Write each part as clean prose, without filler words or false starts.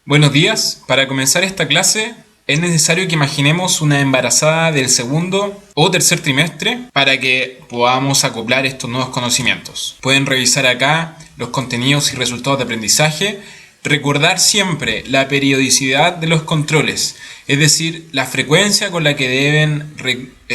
Buenos días. Para comenzar esta clase es necesario que imaginemos una embarazada del segundo o tercer trimestre para que podamos acoplar estos nuevos conocimientos. Pueden revisar acá los contenidos y resultados de aprendizaje. Recordar siempre la periodicidad de los controles, es decir, la frecuencia con la que deben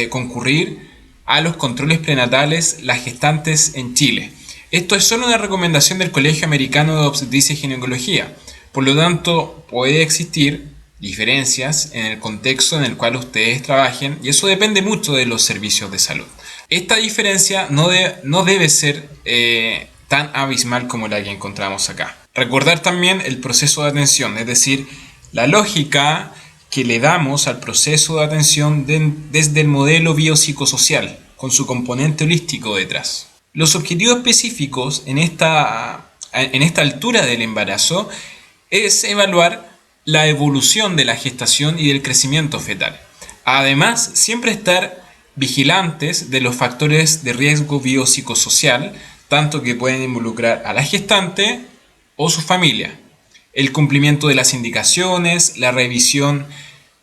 concurrir a los controles prenatales las gestantes en Chile. Esto es solo una recomendación del Colegio Americano de Obstetricia y Ginecología. Por lo tanto, puede existir diferencias en el contexto en el cual ustedes trabajen y eso depende mucho de los servicios de salud. Esta diferencia no debe ser tan abismal como la que encontramos acá. Recordar también el proceso de atención, es decir, la lógica que le damos al proceso de atención desde el modelo biopsicosocial, con su componente holístico detrás. Los objetivos específicos en esta altura del embarazo es evaluar la evolución de la gestación y del crecimiento fetal. Además, siempre estar vigilantes de los factores de riesgo biopsicosocial, tanto que pueden involucrar a la gestante o su familia. El cumplimiento de las indicaciones, la revisión,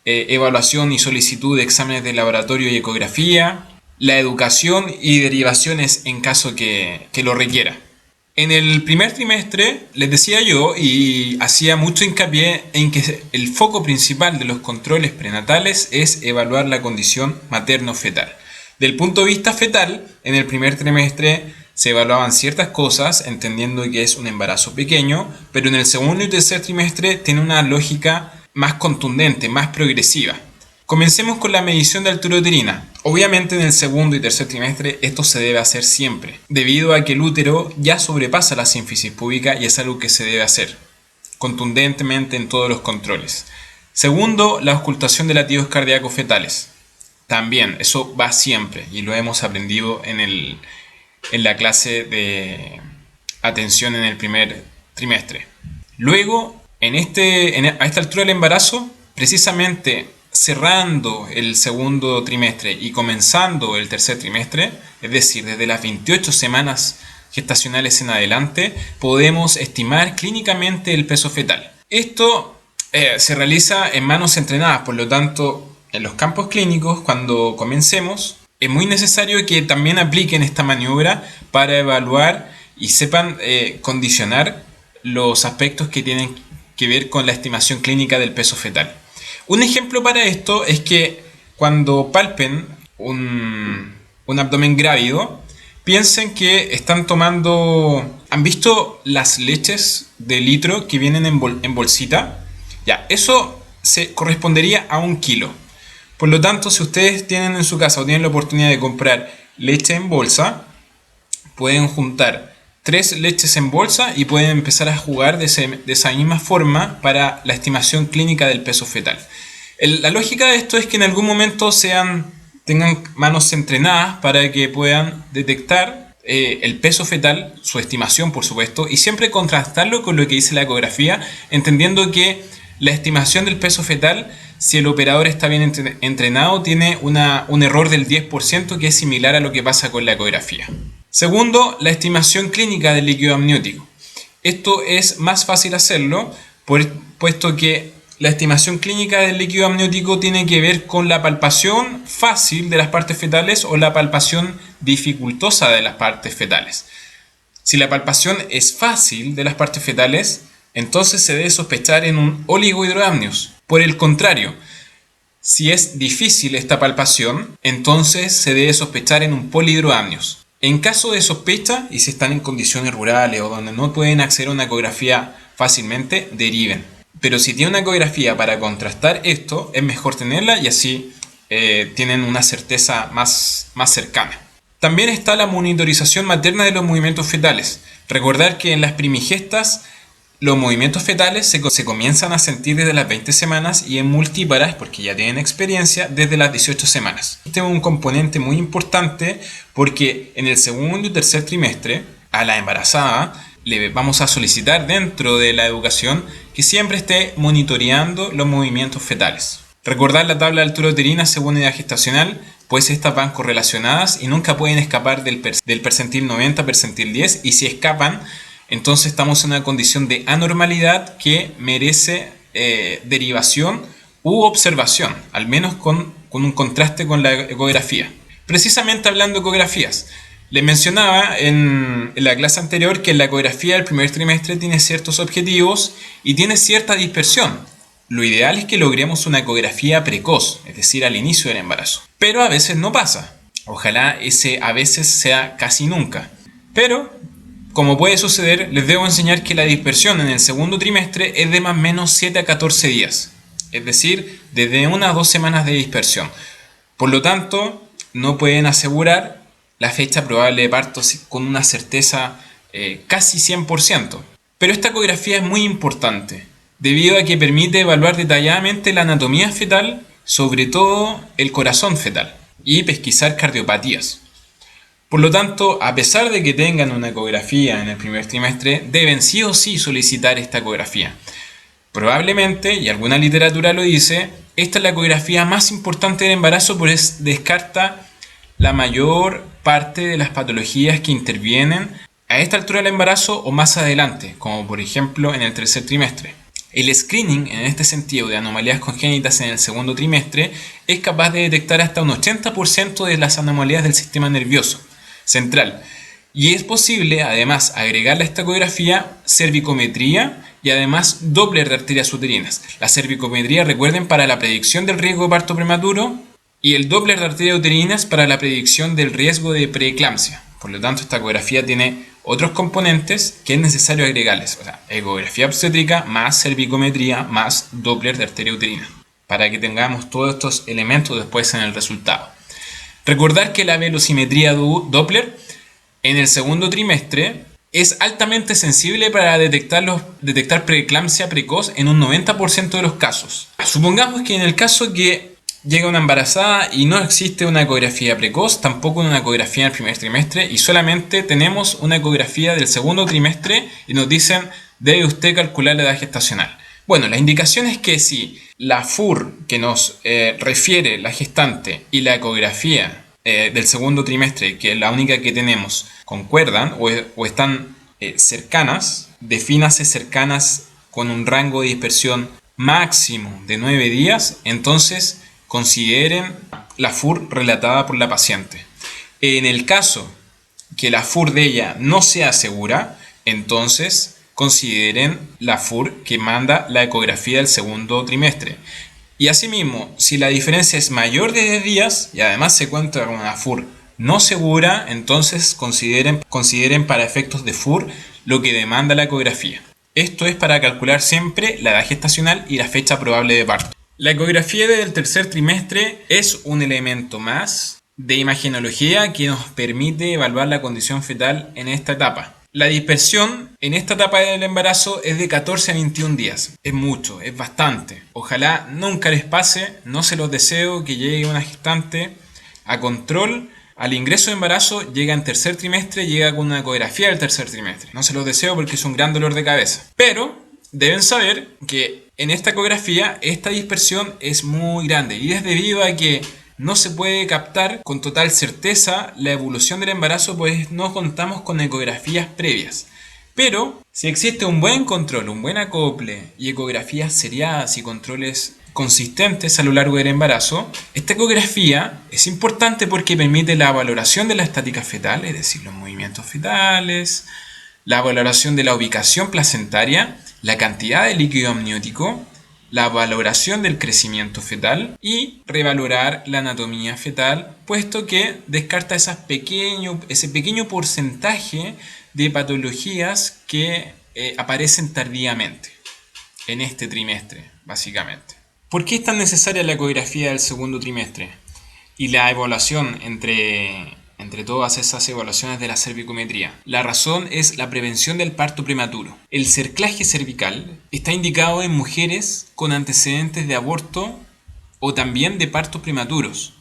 evaluación y solicitud de exámenes de laboratorio y ecografía, la educación y derivaciones en caso que lo requiera. En el primer trimestre les decía yo y hacía mucho hincapié en que el foco principal de los controles prenatales es evaluar la condición materno-fetal. Del punto de vista fetal, en el primer trimestre se evaluaban ciertas cosas, entendiendo que es un embarazo pequeño, pero en el segundo y tercer trimestre tiene una lógica más contundente, más progresiva. Comencemos con la medición de altura uterina. Obviamente en el segundo y tercer trimestre esto se debe hacer siempre, debido a que el útero ya sobrepasa la sínfisis púbica y es algo que se debe hacer contundentemente en todos los controles. Segundo, la auscultación de latidos cardíacos fetales. También, eso va siempre y lo hemos aprendido en la clase de atención en el primer trimestre. Luego, a esta altura del embarazo, precisamente cerrando el segundo trimestre y comenzando el tercer trimestre, es decir, desde las 28 semanas gestacionales en adelante, podemos estimar clínicamente el peso fetal. Esto se realiza en manos entrenadas, por lo tanto, en los campos clínicos, cuando comencemos, es muy necesario que también apliquen esta maniobra para evaluar y sepan condicionar los aspectos que tienen que ver con la estimación clínica del peso fetal. Un ejemplo para esto es que cuando palpen un abdomen grávido, piensen que están tomando... ¿Han visto las leches de litro que vienen en bolsita? Ya, eso se correspondería a 1 kilo. Por lo tanto, si ustedes tienen en su casa o tienen la oportunidad de comprar leche en bolsa, pueden juntar 3 leches en bolsa y pueden empezar a jugar de esa misma forma para la estimación clínica del peso fetal. La lógica de esto es que en algún momento tengan manos entrenadas para que puedan detectar el peso fetal, su estimación por supuesto, y siempre contrastarlo con lo que dice la ecografía, entendiendo que la estimación del peso fetal, si el operador está bien entrenado, tiene un error del 10% que es similar a lo que pasa con la ecografía. Segundo, la clínica del líquido amniótico. Esto es más fácil hacerlo, puesto que la estimación clínica del líquido amniótico tiene que ver con la palpación fácil de las partes fetales o la palpación dificultosa de las partes fetales. Si la palpación es fácil de las partes fetales, entonces se debe sospechar en un oligohidroamnios. Por el contrario, si es difícil esta palpación, entonces se debe sospechar en un polihidroamnios. En caso de sospecha, y si están en condiciones rurales o donde no pueden acceder a una ecografía fácilmente, deriven. Pero si tienen una ecografía para contrastar esto, es mejor tenerla y así tienen una certeza más cercana. También está la monitorización materna de los movimientos fetales. Recordar que en las primigestas los movimientos fetales se comienzan a sentir desde las 20 semanas y en multíparas, porque ya tienen experiencia, desde las 18 semanas. Este es un componente muy importante porque en el segundo y tercer trimestre a la embarazada le vamos a solicitar dentro de la educación que siempre esté monitoreando los movimientos fetales. Recordar la tabla de altura uterina según edad gestacional, pues estas van correlacionadas y nunca pueden escapar del percentil 90, percentil 10, y si escapan, entonces estamos en una condición de anormalidad que merece derivación u observación, al menos con un contraste con la ecografía. Precisamente hablando de ecografías, les mencionaba en la clase anterior que la ecografía del primer trimestre tiene ciertos objetivos y tiene cierta dispersión. Lo ideal es que logremos una ecografía precoz, es decir, al inicio del embarazo. Pero a veces no pasa. Ojalá ese a veces sea casi nunca. Pero, como puede suceder, les debo enseñar que la dispersión en el segundo trimestre es de más o menos 7 a 14 días. Es decir, desde 1 a 2 semanas de dispersión. Por lo tanto, no pueden asegurar la fecha probable de parto con una certeza casi 100%. Pero esta ecografía es muy importante, debido a que permite evaluar detalladamente la anatomía fetal, sobre todo el corazón fetal, y pesquisar cardiopatías. Por lo tanto, a pesar de que tengan una ecografía en el primer trimestre, deben sí o sí solicitar esta ecografía. Probablemente, y alguna literatura lo dice, esta es la ecografía más importante del embarazo, pues descarta la mayor parte de las patologías que intervienen a esta altura del embarazo o más adelante, como por ejemplo en el tercer trimestre. El screening, en este sentido, de anomalías congénitas en el segundo trimestre, es capaz de detectar hasta un 80% de las anomalías del sistema nervioso central. Y es posible, además, agregarle a esta ecografía cervicometría y además Doppler de arterias uterinas. La cervicometría, recuerden, para la predicción del riesgo de parto prematuro, y el Doppler de arterias uterinas para la predicción del riesgo de preeclampsia. Por lo tanto, esta ecografía tiene otros componentes que es necesario agregarles. O sea, ecografía obstétrica más cervicometría más Doppler de arteria uterina, para que tengamos todos estos elementos después en el resultado. Recordar que la velocimetría Doppler en el segundo trimestre es altamente sensible para detectar preeclampsia precoz en un 90% de los casos. Supongamos que en el caso que llega una embarazada y no existe una ecografía precoz, tampoco una ecografía en el primer trimestre, y solamente tenemos una ecografía del segundo trimestre y nos dicen, debe usted calcular la edad gestacional. Bueno, la indicación es que si la FUR que nos refiere la gestante y la ecografía del segundo trimestre, que es la única que tenemos, concuerdan o están cercanas, defínase cercanas con un rango de dispersión máximo de 9 días, entonces consideren la FUR relatada por la paciente. En el caso que la FUR de ella no sea segura, entonces consideren la FUR que manda la ecografía del segundo trimestre. Y asimismo, si la diferencia es mayor de 10 días y además se encuentra con una FUR no segura, entonces consideren para efectos de FUR lo que demanda la ecografía. Esto es para calcular siempre la edad gestacional y la fecha probable de parto. La ecografía del tercer trimestre es un elemento más de imagenología que nos permite evaluar la condición fetal en esta etapa. La dispersión en esta etapa del embarazo es de 14 a 21 días. Es mucho, es bastante. Ojalá nunca les pase, no se los deseo que llegue una gestante a control. Al ingreso de embarazo llega en tercer trimestre, llega con una ecografía del tercer trimestre. No se los deseo porque es un gran dolor de cabeza. Pero deben saber que en esta ecografía esta dispersión es muy grande y es debido a que no se puede captar con total certeza la evolución del embarazo, pues no contamos con ecografías previas. Pero si existe un buen control, un buen acople y ecografías seriadas y controles consistentes a lo largo del embarazo, esta ecografía es importante porque permite la valoración de la estática fetal, es decir, los movimientos fetales, la valoración de la ubicación placentaria, la cantidad de líquido amniótico, la valoración del crecimiento fetal y revalorar la anatomía fetal, puesto que descarta ese pequeño porcentaje de patologías que aparecen tardíamente en este trimestre, básicamente. ¿Por qué es tan necesaria la ecografía del segundo trimestre? Y la evaluación entre todas esas evaluaciones de la cervicometría. La razón es la prevención del parto prematuro. El cerclaje cervical está indicado en mujeres con antecedentes de aborto o también de partos prematuros,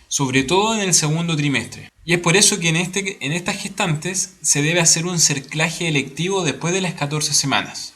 sobre todo en el segundo trimestre. Y es por eso que en estas gestantes se debe hacer un cerclaje electivo después de las 14 semanas.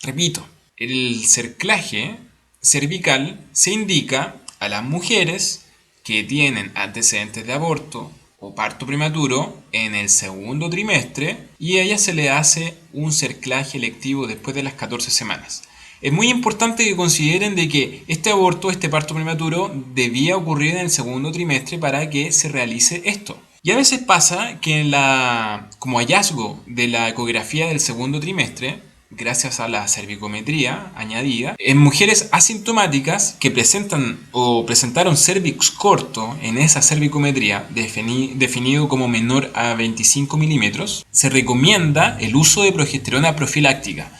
Repito, el cerclaje cervical se indica a las mujeres que tienen antecedentes de aborto o parto prematuro en el segundo trimestre y a ella se le hace un cerclaje electivo después de las 14 semanas. Es muy importante que consideren de que este aborto, este parto prematuro, debía ocurrir en el segundo trimestre para que se realice esto. Y a veces pasa que como hallazgo de la ecografía del segundo trimestre, gracias a la cervicometría añadida, en mujeres asintomáticas que presentan o presentaron cérvix corto en esa cervicometría, definido como menor a 25 milímetros, se recomienda el uso de progesterona profiláctica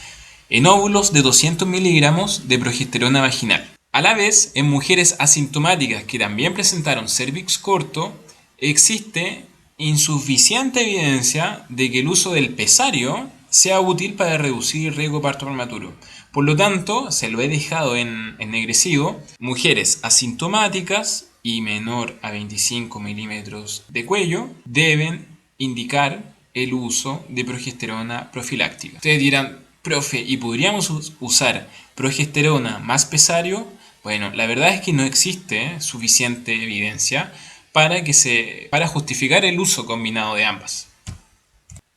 en óvulos de 200 miligramos de progesterona vaginal. A la vez, en mujeres asintomáticas que también presentaron cérvix corto, existe insuficiente evidencia de que el uso del pesario sea útil para reducir el riesgo de parto prematuro. Por lo tanto, se lo he dejado en ennegrecido, mujeres asintomáticas y menor a 25 milímetros de cuello deben indicar el uso de progesterona profiláctica. Ustedes dirán, profe, ¿y podríamos usar progesterona más pesario? Bueno, la verdad es que no existe suficiente evidencia para justificar el uso combinado de ambas.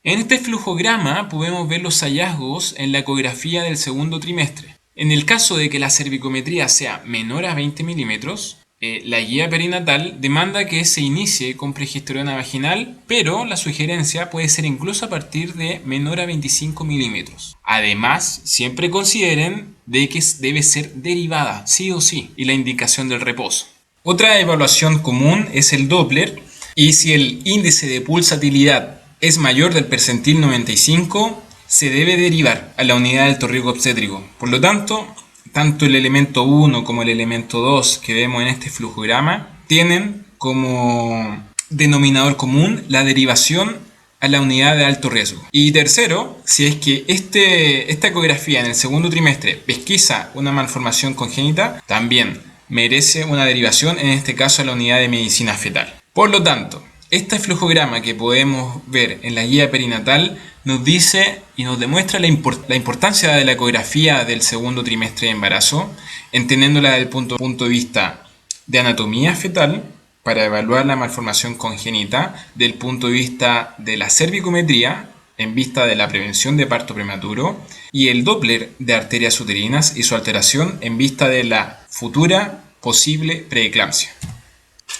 En este flujograma podemos ver los hallazgos en la ecografía del segundo trimestre. En el caso de que la cervicometría sea menor a 20 milímetros, la guía perinatal demanda que se inicie con progesterona vaginal, pero la sugerencia puede ser incluso a partir de menor a 25 milímetros. Además, siempre consideren de que debe ser derivada, sí o sí, y la indicación del reposo. Otra evaluación común es el Doppler, y si el índice de pulsatilidad es mayor del percentil 95, se debe derivar a la unidad de alto riesgo obstétrico. Por lo tanto el elemento 1 como el elemento 2 que vemos en este flujograma tienen como denominador común la derivación a la unidad de alto riesgo. Y tercero, si es que esta ecografía en el segundo trimestre pesquisa una malformación congénita, también merece una derivación, en este caso a la unidad de medicina fetal. Por lo tanto, este flujograma que podemos ver en la guía perinatal nos dice y nos demuestra la importancia de la ecografía del segundo trimestre de embarazo, entendiéndola desde el punto de vista de anatomía fetal, para evaluar la malformación congénita, del punto de vista de la cervicometría, en vista de la prevención de parto prematuro, y el Doppler de arterias uterinas y su alteración en vista de la futura posible preeclampsia.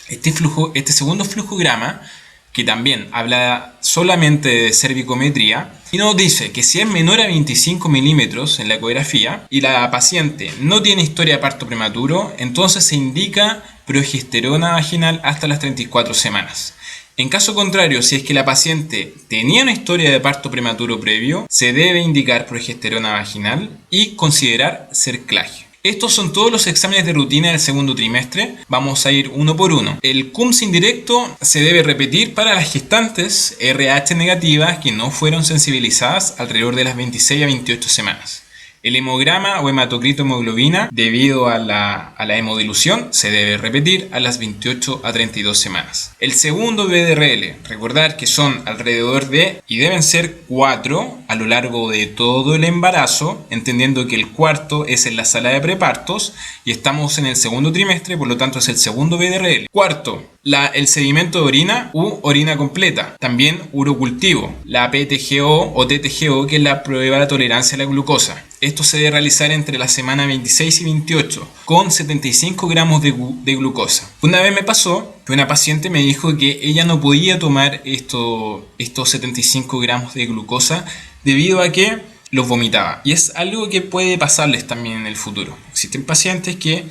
Este segundo flujograma, que también habla solamente de cervicometría, y nos dice que si es menor a 25 milímetros en la ecografía y la paciente no tiene historia de parto prematuro, entonces se indica progesterona vaginal hasta las 34 semanas. En caso contrario, si es que la paciente tenía una historia de parto prematuro previo, se debe indicar progesterona vaginal y considerar cerclaje. Estos son todos los exámenes de rutina del segundo trimestre. Vamos a ir uno por uno. El CUMS indirecto se debe repetir para las gestantes RH negativas que no fueron sensibilizadas alrededor de las 26 a 28 semanas. El hemograma o hematocrito hemoglobina, debido a la hemodilución, se debe repetir a las 28 a 32 semanas. El segundo BDRL, recordar que son alrededor de, y deben ser 4 a lo largo de todo el embarazo, entendiendo que el cuarto es en la sala de prepartos y estamos en el segundo trimestre, por lo tanto es el segundo BDRL. Cuarto, el sedimento de orina u orina completa, también urocultivo, la PTGO o TTGO, que es la prueba de tolerancia a la glucosa. Esto se debe realizar entre la semana 26 y 28 con 75 gramos de glucosa. Una vez me pasó que una paciente me dijo que ella no podía tomar estos 75 gramos de glucosa debido a que los vomitaba. Y es algo que puede pasarles también en el futuro. Existen pacientes que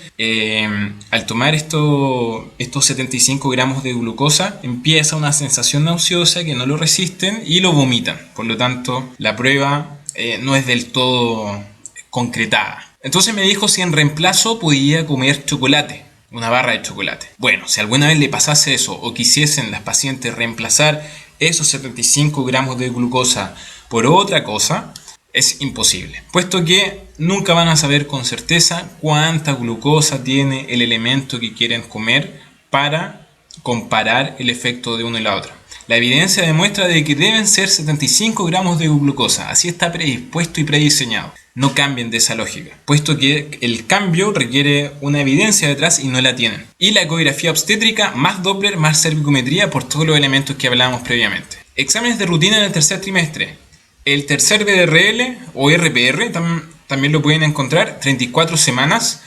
al tomar estos 75 gramos de glucosa empieza una sensación nauseosa que no lo resisten y lo vomitan. Por lo tanto, la prueba no es del todo concretada. Entonces me dijo si en reemplazo podía comer chocolate, una barra de chocolate. Bueno, si alguna vez le pasase eso o quisiesen las pacientes reemplazar esos 75 gramos de glucosa por otra cosa, es imposible, puesto que nunca van a saber con certeza cuánta glucosa tiene el elemento que quieren comer para comparar el efecto de uno y la otra. La evidencia demuestra de que deben ser 75 gramos de glucosa, así está predispuesto y prediseñado. No cambien de esa lógica, puesto que el cambio requiere una evidencia detrás y no la tienen. Y la ecografía obstétrica más Doppler más cervicometría por todos los elementos que hablábamos previamente. Exámenes de rutina en el tercer trimestre. El tercer BDRL o RPR también lo pueden encontrar, 34 semanas,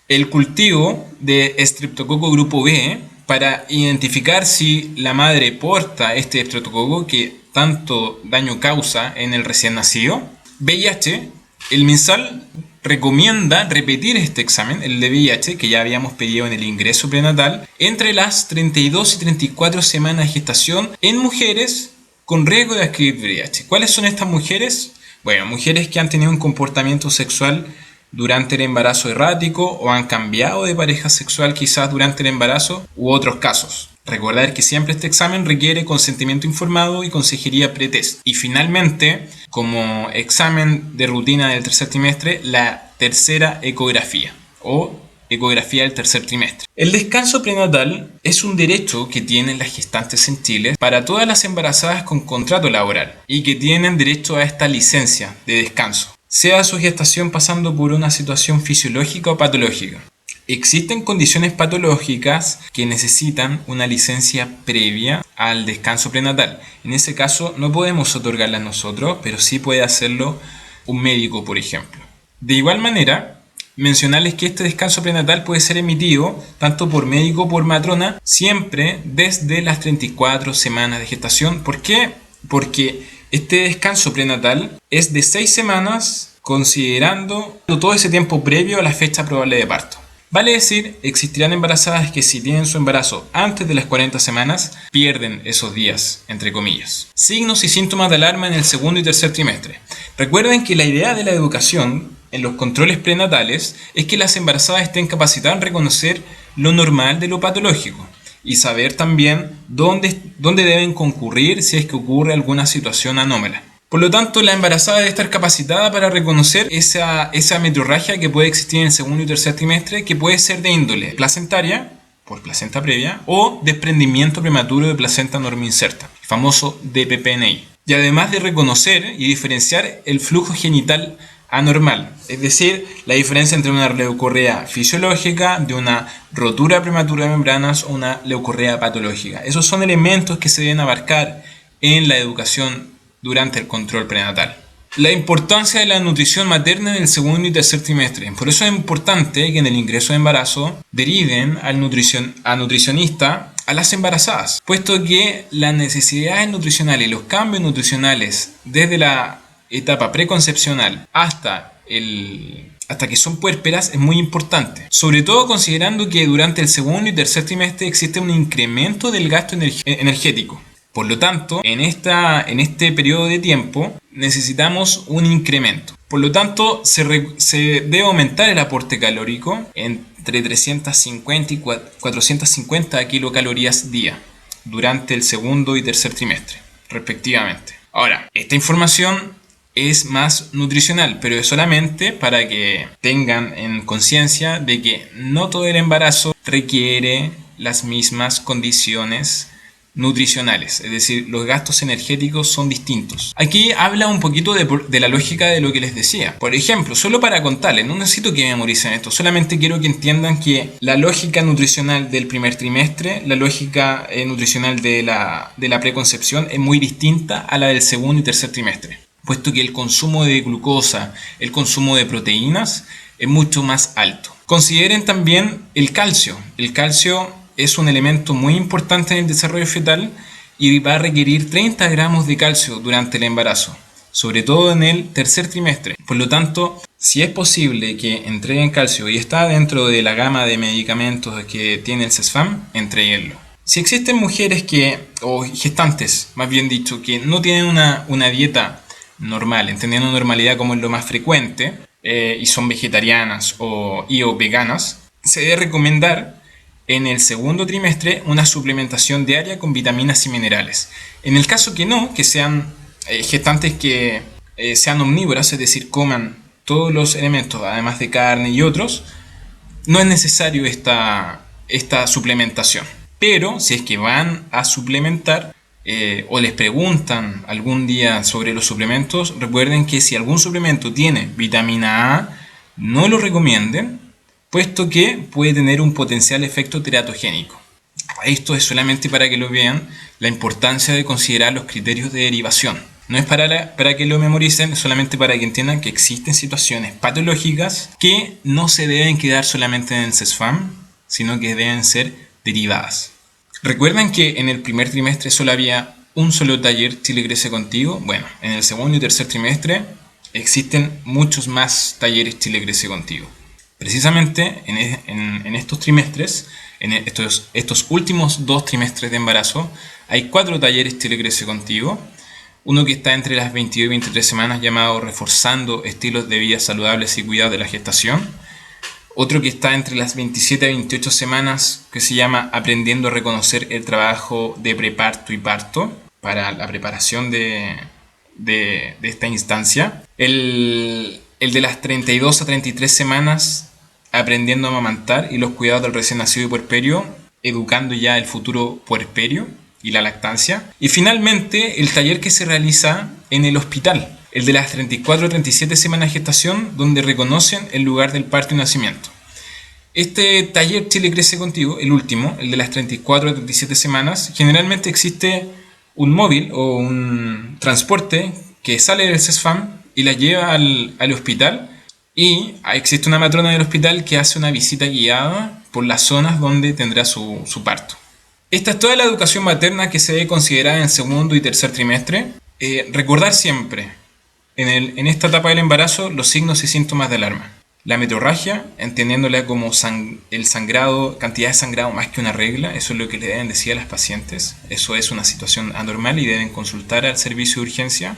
el cultivo de Streptococo grupo B para identificar si la madre porta este Streptococo que tanto daño causa en el recién nacido. VIH, el MinSal recomienda repetir este examen, el de VIH, que ya habíamos pedido en el ingreso prenatal, entre las 32 y 34 semanas de gestación en mujeres con riesgo de adquirir VIH. ¿Cuáles son estas mujeres? Bueno, mujeres que han tenido un comportamiento sexual durante el embarazo errático o han cambiado de pareja sexual quizás durante el embarazo u otros casos. Recordar que siempre este examen requiere consentimiento informado y consejería pretest. Y finalmente, como examen de rutina del tercer trimestre, la tercera ecografía o ecografía del tercer trimestre. El descanso prenatal es un derecho que tienen las gestantes en Chile para todas las embarazadas con contrato laboral y que tienen derecho a esta licencia de descanso, sea su gestación pasando por una situación fisiológica o patológica. Existen condiciones patológicas que necesitan una licencia previa al descanso prenatal. En ese caso no podemos otorgarla nosotros, pero sí puede hacerlo un médico, por ejemplo. De igual manera, mencionarles que este descanso prenatal puede ser emitido tanto por médico o por matrona, siempre desde las 34 semanas de gestación. ¿Por qué? Porque este descanso prenatal es de 6 semanas considerando todo ese tiempo previo a la fecha probable de parto. Vale decir, existirán embarazadas que si tienen su embarazo antes de las 40 semanas, pierden esos días, entre comillas. Signos y síntomas de alarma en el segundo y tercer trimestre. Recuerden que la idea de la educación en los controles prenatales es que las embarazadas estén capacitadas en reconocer lo normal de lo patológico y saber también dónde deben concurrir si es que ocurre alguna situación anómala. Por lo tanto, la embarazada debe estar capacitada para reconocer esa metrorragia que puede existir en el segundo y tercer trimestre, que puede ser de índole placentaria, por placenta previa, o desprendimiento prematuro de placenta normoinserta, el famoso DPPNI. Y además de reconocer y diferenciar el flujo genital anormal, es decir, la diferencia entre una leucorrea fisiológica, de una rotura prematura de membranas o una leucorrea patológica. Esos son elementos que se deben abarcar en la educación durante el control prenatal. La importancia de la nutrición materna en el segundo y tercer trimestre. Por eso es importante que en el ingreso de embarazo deriven a nutricionista a las embarazadas, puesto que las necesidades nutricionales y los cambios nutricionales desde la etapa preconcepcional hasta que son puérperas es muy importante, sobre todo considerando que durante el segundo y tercer trimestre existe un incremento del gasto energético. Por lo tanto, en este periodo de tiempo necesitamos un incremento. Por lo tanto, se debe aumentar el aporte calórico entre 350 y 450 kilocalorías día durante el segundo y tercer trimestre, respectivamente. Ahora, esta información es más nutricional, pero es solamente para que tengan en conciencia de que no todo el embarazo requiere las mismas condiciones nutricionales, es decir, los gastos energéticos son distintos. Aquí habla un poquito de la lógica de lo que les decía. Por ejemplo, solo para contarles, no necesito que memoricen esto, solamente quiero que entiendan que la lógica nutricional del primer trimestre, la lógica nutricional de la preconcepción es muy distinta a la del segundo y tercer trimestre, puesto que el consumo de glucosa, el consumo de proteínas es mucho más alto. Consideren también el calcio. El calcio es un elemento muy importante en el desarrollo fetal y va a requerir 30 gramos de calcio durante el embarazo, sobre todo en el tercer trimestre. Por lo tanto, si es posible que entreguen calcio y está dentro de la gama de medicamentos que tiene el CESFAM, entréguenlo. Si existen mujeres o gestantes, más bien dicho, que no tienen una dieta normal, entendiendo normalidad como es lo más frecuente, y son vegetarianas o veganas, se debe recomendar en el segundo trimestre una suplementación diaria con vitaminas y minerales. En el caso que sean gestantes que sean omnívoras, es decir, coman todos los elementos, además de carne y otros, no es necesario esta suplementación. Pero si es que van a suplementar o les preguntan algún día sobre los suplementos, recuerden que si algún suplemento tiene vitamina A, no lo recomienden, puesto que puede tener un potencial efecto teratogénico. Esto es solamente para que lo vean, la importancia de considerar los criterios de derivación. No es para que lo memoricen, es solamente para que entiendan que existen situaciones patológicas que no se deben quedar solamente en el CESFAM, sino que deben ser derivadas. ¿Recuerdan que en el primer trimestre solo había un solo taller Chile Crece Contigo? Bueno, en el segundo y tercer trimestre existen muchos más talleres Chile Crece Contigo. Precisamente en estos trimestres, en estos últimos 2 trimestres de embarazo, hay 4 talleres Chile Crece Contigo. Uno que está entre las 22 y 23 semanas llamado Reforzando estilos de vida saludables y cuidados de la gestación. Otro que está entre las 27 a 28 semanas que se llama Aprendiendo a reconocer el trabajo de preparto y parto para la preparación de esta instancia. El de las 32 a 33 semanas Aprendiendo a amamantar y los cuidados del recién nacido y puerperio, educando ya el futuro puerperio y la lactancia. Y finalmente el taller que se realiza en el hospital, el de las 34 a 37 semanas de gestación, donde reconocen el lugar del parto y nacimiento. Este taller Chile Crece Contigo, el último, el de las 34 a 37 semanas, generalmente existe un móvil o un transporte que sale del CESFAM y la lleva al hospital, y existe una matrona del hospital que hace una visita guiada por las zonas donde tendrá su parto. Esta es toda la educación materna que se debe considerar en segundo y tercer trimestre. Recordar siempre, en esta etapa del embarazo, los signos y síntomas de alarma. La metrorragia, entendiéndola como el sangrado, cantidad de sangrado más que una regla, eso es lo que le deben decir a las pacientes. Eso es una situación anormal y deben consultar al servicio de urgencia.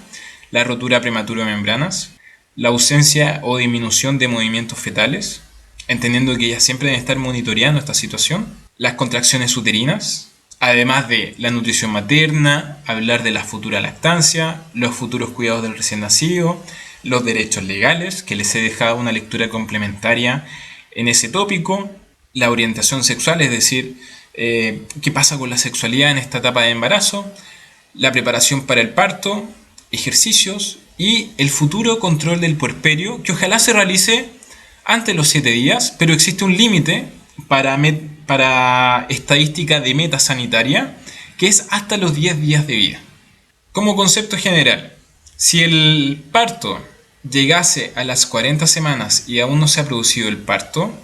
La rotura prematura de membranas. La ausencia o disminución de movimientos fetales, entendiendo que ellas siempre deben estar monitoreando esta situación. Las contracciones uterinas, además de la nutrición materna, hablar de la futura lactancia, los futuros cuidados del recién nacido, los derechos legales, que les he dejado una lectura complementaria en ese tópico, la orientación sexual, es decir, qué pasa con la sexualidad en esta etapa de embarazo, la preparación para el parto, ejercicios y el futuro control del puerperio, que ojalá se realice antes de los 7 días, pero existe un límite para estadística de meta sanitaria, que es hasta los 10 días de vida. Como concepto general, si el parto llegase a las 40 semanas y aún no se ha producido el parto,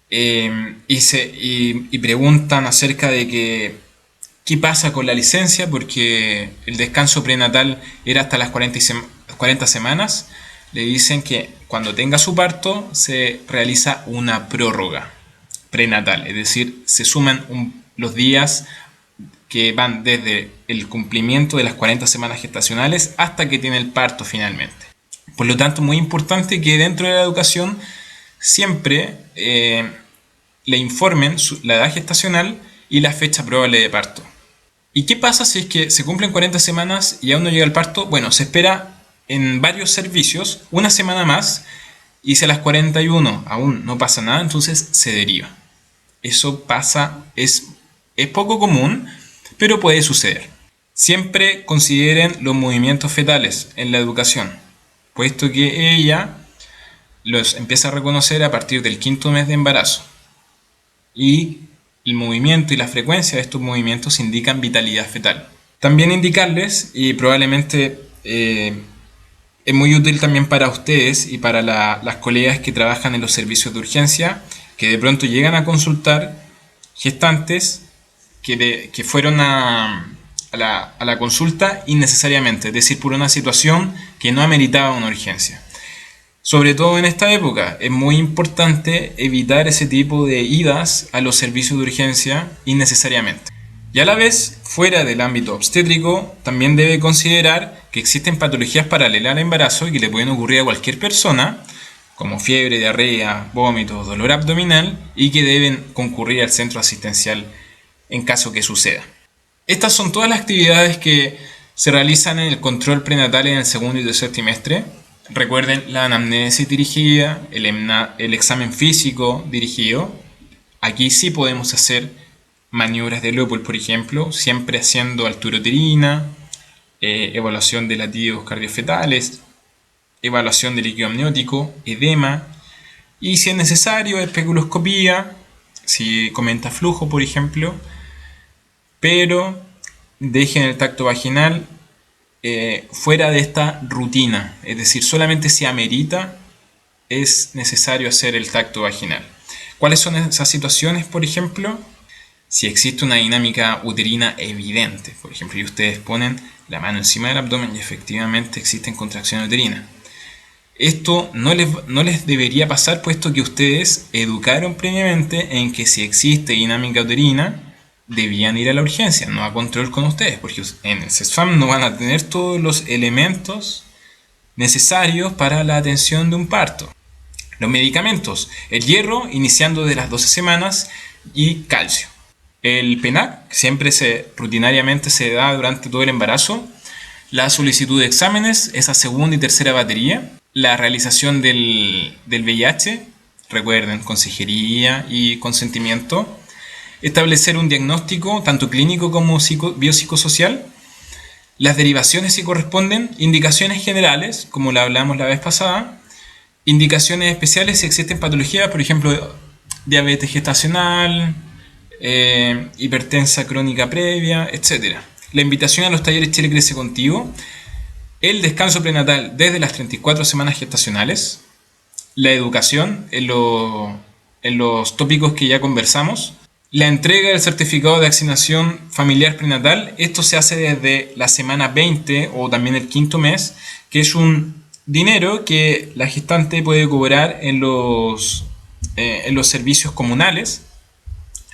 y preguntan acerca de qué pasa con la licencia, porque el descanso prenatal era hasta las 40 semanas, le dicen que cuando tenga su parto se realiza una prórroga prenatal, es decir, se suman los días que van desde el cumplimiento de las 40 semanas gestacionales hasta que tiene el parto finalmente. Por lo tanto, muy importante que dentro de la educación siempre le informen la edad gestacional y la fecha probable de parto. ¿Y qué pasa si es que se cumplen 40 semanas y aún no llega el parto? Bueno, se espera en varios servicios una semana más, y si a las 41 aún no pasa nada, entonces se deriva. Eso pasa, es poco común, pero puede suceder. Siempre consideren los movimientos fetales en la educación, puesto que ella los empieza a reconocer a partir del 5º mes de embarazo. Y el movimiento y la frecuencia de estos movimientos indican vitalidad fetal. También indicarles, y probablemente es muy útil también para ustedes y para las colegas que trabajan en los servicios de urgencia, que de pronto llegan a consultar gestantes que fueron a la consulta innecesariamente, es decir, por una situación que no ameritaba una urgencia. Sobre todo en esta época, es muy importante evitar ese tipo de idas a los servicios de urgencia innecesariamente. Y a la vez, fuera del ámbito obstétrico, también debe considerar que existen patologías paralelas al embarazo y que le pueden ocurrir a cualquier persona, como fiebre, diarrea, vómitos, dolor abdominal, y que deben concurrir al centro asistencial en caso que suceda. Estas son todas las actividades que se realizan en el control prenatal en el segundo y tercer trimestre. Recuerden la anamnesis dirigida, el examen físico dirigido. Aquí sí podemos hacer maniobras de Lopol, por ejemplo, siempre haciendo altura uterina, evaluación de latidos cardiofetales, evaluación de líquido amniótico, edema, y si es necesario, especuloscopía, si comenta flujo, por ejemplo, pero dejen el tacto vaginal fuera de esta rutina, es decir, solamente si amerita es necesario hacer el tacto vaginal. ¿Cuáles son esas situaciones, por ejemplo? Si existe una dinámica uterina evidente, por ejemplo, y ustedes ponen la mano encima del abdomen y efectivamente existen contracciones uterinas. Esto no les debería pasar, puesto que ustedes educaron previamente en que si existe dinámica uterina, debían ir a la urgencia, no a control con ustedes, porque en el CESFAM no van a tener todos los elementos necesarios para la atención de un parto. Los medicamentos, el hierro iniciando de las 12 semanas y calcio. El PENAC siempre rutinariamente se da durante todo el embarazo. La solicitud de exámenes, esa segunda y tercera batería. La realización del VIH, recuerden, consejería y consentimiento. Establecer un diagnóstico, tanto clínico como biopsicosocial. Las derivaciones si corresponden, indicaciones generales, como la hablamos la vez pasada. Indicaciones especiales si existen patologías, por ejemplo, diabetes gestacional, hipertensa crónica previa, etc. La invitación a los talleres Chile Crece Contigo, el descanso prenatal desde las 34 semanas gestacionales, la educación en los tópicos que ya conversamos, la entrega del certificado de asignación familiar prenatal. Esto se hace desde la semana 20 o también el quinto mes, que es un dinero que la gestante puede cobrar en los servicios comunales.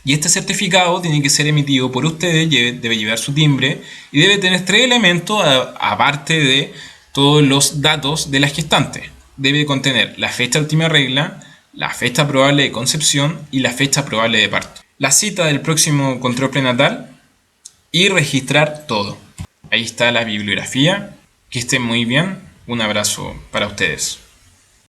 Y este certificado tiene que ser emitido por ustedes, debe llevar su timbre y debe tener 3 elementos aparte de todos los datos de la gestante. Debe contener la fecha de última regla, la fecha probable de concepción y la fecha probable de parto. La cita del próximo control prenatal y registrar todo. Ahí está la bibliografía. Que estén muy bien. Un abrazo para ustedes.